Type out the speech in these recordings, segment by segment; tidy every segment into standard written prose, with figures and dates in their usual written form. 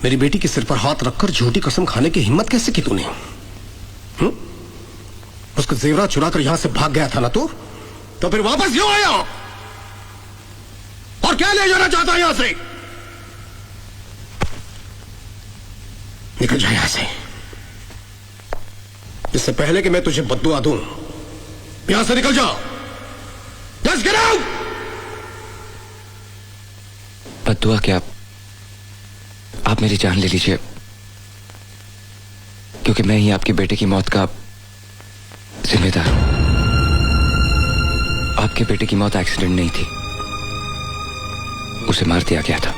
मेरी बेटी के सिर पर हाथ रखकर झूठी कसम खाने की हिम्मत कैसे की तूने? उसका जेवरा चुराकर यहां से भाग गया था ना तू? तो फिर वापस क्यों आया? और क्या ले जाना चाहता है यहां से? निकल जा यहां से, इससे पहले कि मैं तुझे बद्दुआ दूं। यहां से निकल जा। Just get out! बद्दुआ क्या? आप मेरी जान ले लीजिए, क्योंकि मैं ही आपके बेटे की मौत का जिम्मेदार हूं। आपके बेटे की मौत एक्सीडेंट नहीं थी, उसे मार दिया गया था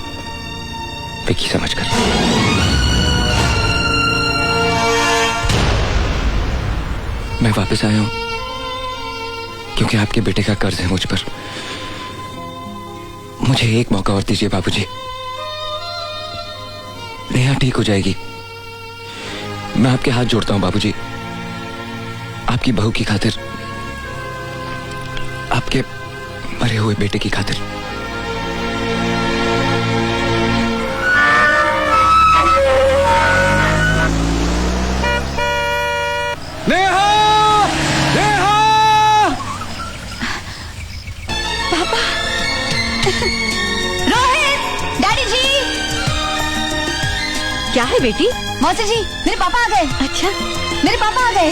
विक्की समझकर। मैं वापस आया हूं क्योंकि आपके बेटे का कर्ज है मुझ पर। मुझे एक मौका और दीजिए बाबूजी। नेहा ठीक हो जाएगी। मैं आपके हाथ जोड़ता हूं बाबूजी, आपकी बहू की खातिर, आपके मरे हुए बेटे की खातिर। नेहा! नेहा! पापा! रोहित! डैडी जी! क्या है बेटी? मौसी जी, मेरे पापा आ गए। अच्छा, मेरे पापा आ गए।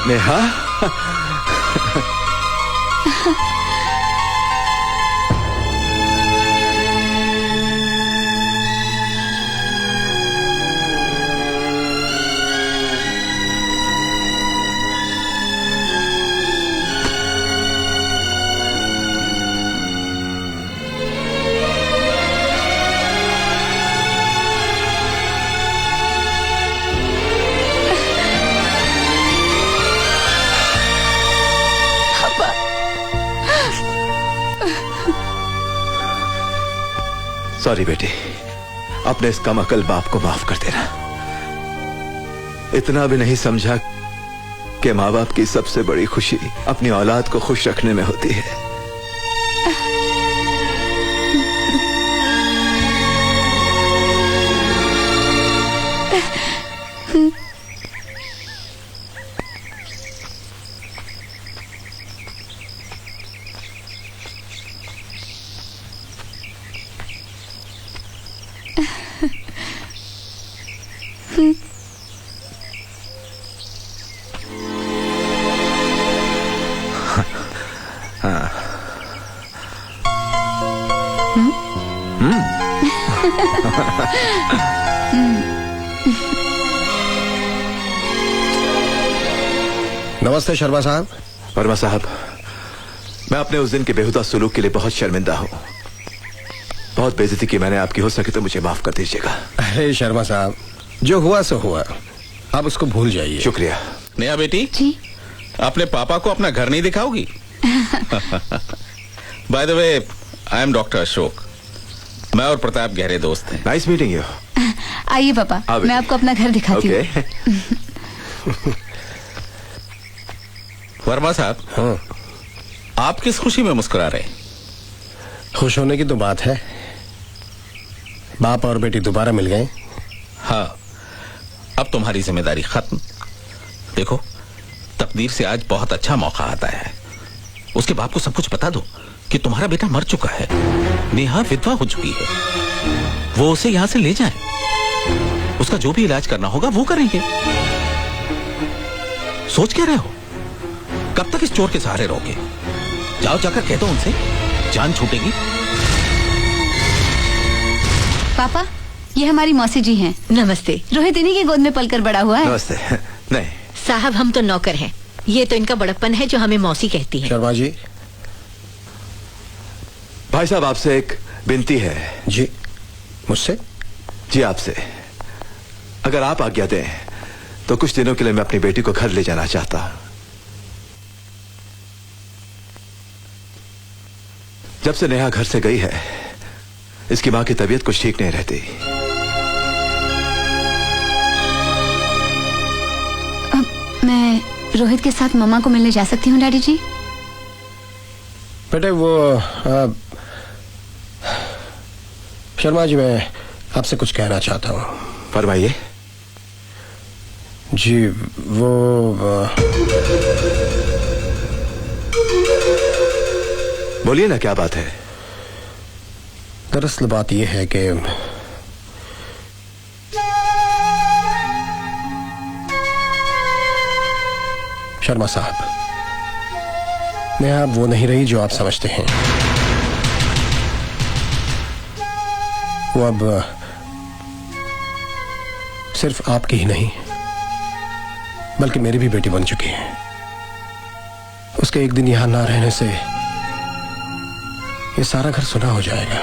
नेहा? सॉरी बेटी, अपने इस कमअकल बाप को माफ कर देना। इतना भी नहीं समझा कि माँ बाप की सबसे बड़ी खुशी अपनी औलाद को खुश रखने में होती है। नमस्ते शर्मा साहब। वर्मा साहब, मैं अपने उस दिन के बेहुदा सुलूक के लिए बहुत शर्मिंदा हूं। बहुत बेइज्जती की मैंने आपकी, हो सके तो मुझे माफ कर दीजिएगा। अरे शर्मा साहब, जो हुआ सो हुआ, आप उसको भूल जाइए। शुक्रिया। नेहा बेटी जी? अपने पापा को अपना घर नहीं दिखाओगी? By the way, I am doctor Ashok. मैं और प्रताप गहरे दोस्त हैं। Nice meeting you. आइए पापा, मैं आपको अपना घर दिखाती हूँ। वर्मा साहब, हाँ। आप किस खुशी में मुस्कुरा रहे? खुश होने की तो बात है, बाप और बेटी दोबारा मिल गए। हाँ, अब तुम्हारी जिम्मेदारी खत्म। देखो, तकदीर से आज बहुत अच्छा मौका आता है। उसके बाप को सब कुछ बता दो कि तुम्हारा बेटा मर चुका है, नेहा विधवा हो चुकी है। वो उसे यहां से ले जाए, उसका जो भी इलाज करना होगा वो करेंगे। सोच क्या रहे हो? कब तक इस चोर के सहारे रहोगे? जाओ, जाकर कह दो उनसे, जान छूटेगी। पापा, ये हमारी मौसी जी हैं। नमस्ते। रोहित इन्हीं की गोद में पलकर बड़ा हुआ है। नमस्ते। नहीं साहब, हम तो नौकर हैं, ये तो इनका बड़प्पन है जो हमें मौसी कहती है। शर्मा जी। भाई साहब, आपसे एक विनती है। जी? मुझसे? जी आपसे। अगर आप आज्ञा दें तो कुछ दिनों के लिए मैं अपनी बेटी को घर ले जाना चाहता हूं। जब से नेहा घर से गई है, इसकी मां की तबीयत कुछ ठीक नहीं रहती। मैं रोहित के साथ मम्मा को मिलने जा सकती हूँ डैडी जी? बेटे वो शर्मा जी, मैं आपसे कुछ कहना चाहता हूँ। फरमाइए। जी वो बोलिए ना, क्या बात है? दरअसल बात यह है कि शर्मा साहब, नेहा अब वो नहीं रही जो आप समझते हैं। वो अब सिर्फ आपकी ही नहीं बल्कि मेरी भी बेटी बन चुकी है। उसके एक दिन यहां ना रहने से ये सारा घर सुना हो जाएगा।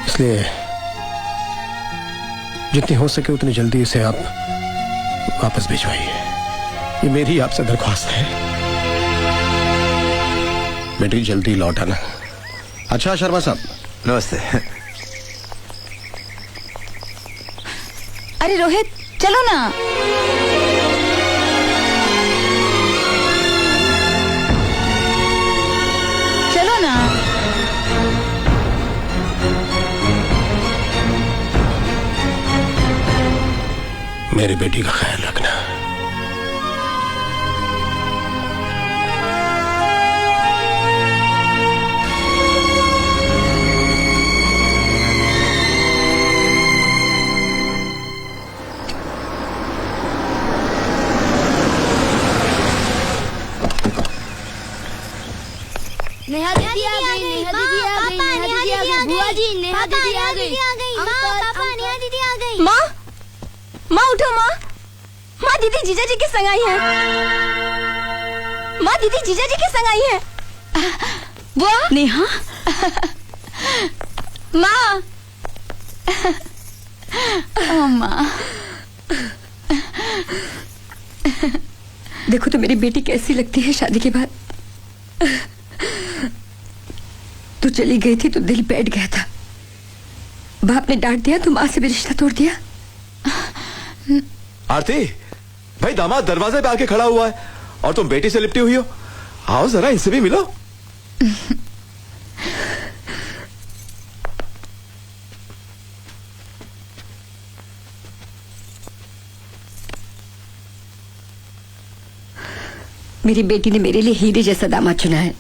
इसलिए जितनी हो सके उतनी जल्दी इसे आप वापस भिजवाइए। ये मेरी आपसे दरख्वास्त है। बेटी जल्दी लौट आना। अच्छा शर्मा साहब। नमस्ते। अरे रोहित, चलो ना। चलो ना। मेरी बेटी का ख्याल रखना। नेहा दीदी आ गई, नेहा दीदी आ गई, नेहा दीदी आ गई, बुआ जी नेहा दीदी आ गई, पापा नेहा दीदी आ गई। माँ, माँ उठो माँ। माँ दीदी जीजा जी के संग आई है। माँ दीदी जीजा जी के संग आई है। बुआ, नेहा, माँ। ओ माँ, देखो तो मेरी बेटी कैसी लगती है शादी के बाद। तू चली गई थी तो दिल बैठ गया था। बाप ने डांट दिया तो माँ से भी रिश्ता तोड़ दिया। आरती, भाई दामाद दरवाजे पे आके खड़ा हुआ है और तुम बेटी से लिपटी हुई हो। आओ जरा इनसे भी मिलो। मेरी बेटी ने मेरे लिए हीरे जैसा दामाद चुना है।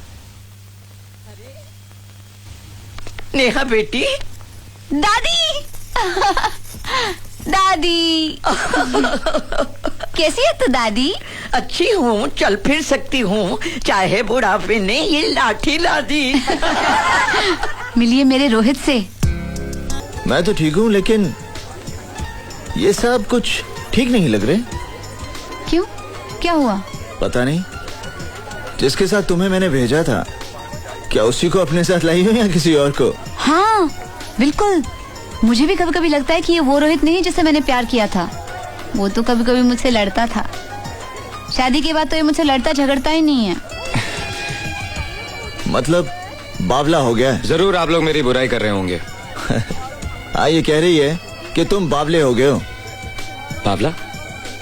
नेहा बेटी। दादी। दादी। कैसी है तू दादी? अच्छी हूँ, चल फिर सकती हूँ, चाहे बुढ़ापे ने ये लाठी ला दी। मिलिए मेरे रोहित से। मैं तो ठीक हूँ, लेकिन ये सब कुछ ठीक नहीं लग रहे। क्यों, क्या हुआ? पता नहीं। जिसके साथ तुम्हें मैंने भेजा था, क्या उसी को अपने साथ लाई हो या किसी और को? हाँ बिल्कुल। मुझे भी कभी कभी लगता है कि ये वो रोहित नहीं जिसे मैंने प्यार किया था। वो तो कभी कभी मुझसे लड़ता था। शादी के बाद तो ये मुझसे लड़ता झगड़ता ही नहीं है। मतलब बावला हो गया? जरूर आप लोग मेरी बुराई कर रहे होंगे। हाँ, ये कह रही है कि तुम बावले हो गए हो। बावला?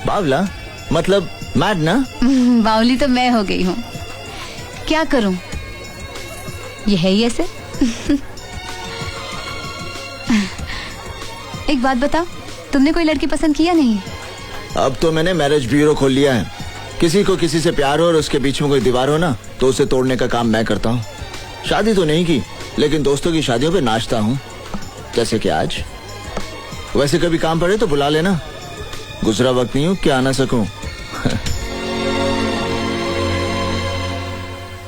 बावला मतलब मैड ना? बावली तो मैं हो गई हूँ। क्या करूँ, ये है ही ऐसे। एक बात बताओ, तुमने कोई लड़की पसंद किया नहीं? अब तो मैंने मैरिज ब्यूरो खोल लिया है। किसी को किसी से प्यार हो और उसके बीच में कोई दीवार हो ना, तो उसे तोड़ने का काम मैं करता हूँ। शादी तो नहीं की, लेकिन दोस्तों की शादियों पे नाचता हूँ, जैसे कि आज। वैसे कभी काम पड़े तो बुला लेना। गुजरा वक्त नहीं हूँ कि आ ना सकूं।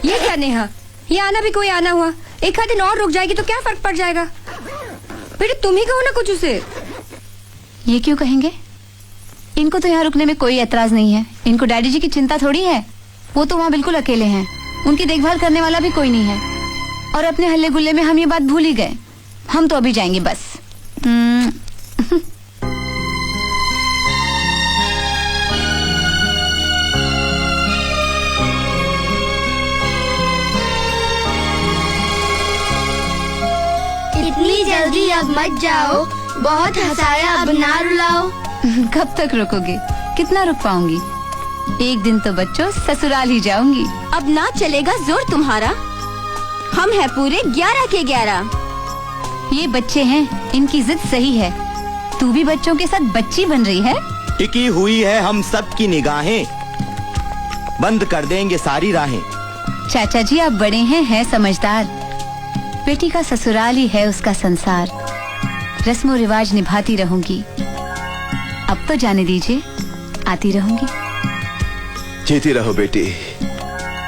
ये क्या नेहा, ये आना भी कोई आना हुआ। एक आध दिन और रुक जाएगी तो क्या फर्क पड़ जाएगा? बेटे तुम ही कहो ना कुछ उसे। ये क्यों कहेंगे? इनको तो यहाँ रुकने में कोई एतराज नहीं है। इनको डैडी जी की चिंता थोड़ी है। वो तो वहाँ बिल्कुल अकेले हैं। उनकी देखभाल करने वाला भी कोई नहीं है। और अपने हल्ले गुल्ले में हम ये बात भूल ही गए। हम तो अभी जाएंगे बस। इतनी जल्दी अब मत जाओ, बहुत हंसाया, अब ना रुलाओ। कब तक रुकोगे? कितना रुक पाऊंगी? एक दिन तो बच्चों ससुराल ही जाऊंगी। अब ना चलेगा जोर तुम्हारा। हम हैं पूरे 11 के 11। ये बच्चे हैं, इनकी जिद सही है। तू भी बच्चों के साथ बच्ची बन रही है। टिकी हुई है हम सब की निगाहें, बंद कर देंगे सारी राहें। चाचा जी आप बड़े हैं समझदार। बेटी का ससुराल ही है उसका संसार। रस्मो रिवाज निभाती रहूंगी। अब तो जाने दीजिए, आती रहूंगी। जीती रहो बेटी,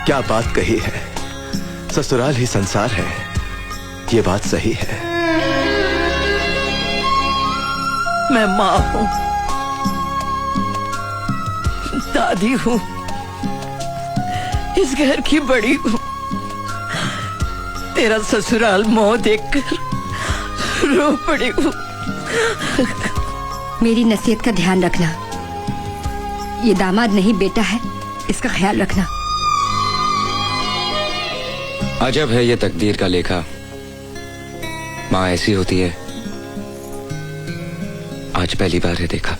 क्या बात कही है। ससुराल ही संसार है, ये बात सही है। मैं माँ हूँ, दादी हूँ, इस घर की बड़ी हूँ। तेरा ससुराल मोह देखकर रो पड़ी हूँ। मेरी नसीहत का ध्यान रखना। ये दामाद नहीं बेटा है, इसका ख्याल रखना। अजब है ये तकदीर का लेखा। माँ ऐसी होती है, आज पहली बार है देखा।